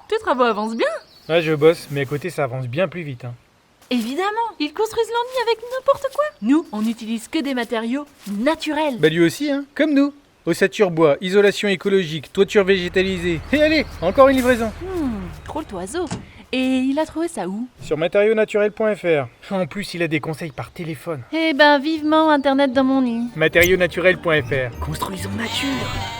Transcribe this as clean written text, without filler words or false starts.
tes travaux avancent bien. Ouais, je bosse, mais à côté ça avance bien plus vite. Évidemment, ils construisent leur nid avec n'importe quoi. Nous, on n'utilise que des matériaux naturels. Bah lui aussi, hein, comme nous. Ossature bois, isolation écologique, toiture végétalisée. Et allez, encore une livraison. Trop l'oiseau. Et il a trouvé ça où? Sur matériauxnaturels.fr. En plus, il a des conseils par téléphone. Eh ben, vivement Internet dans mon nid. Matériauxnaturels.fr. Construisons nature.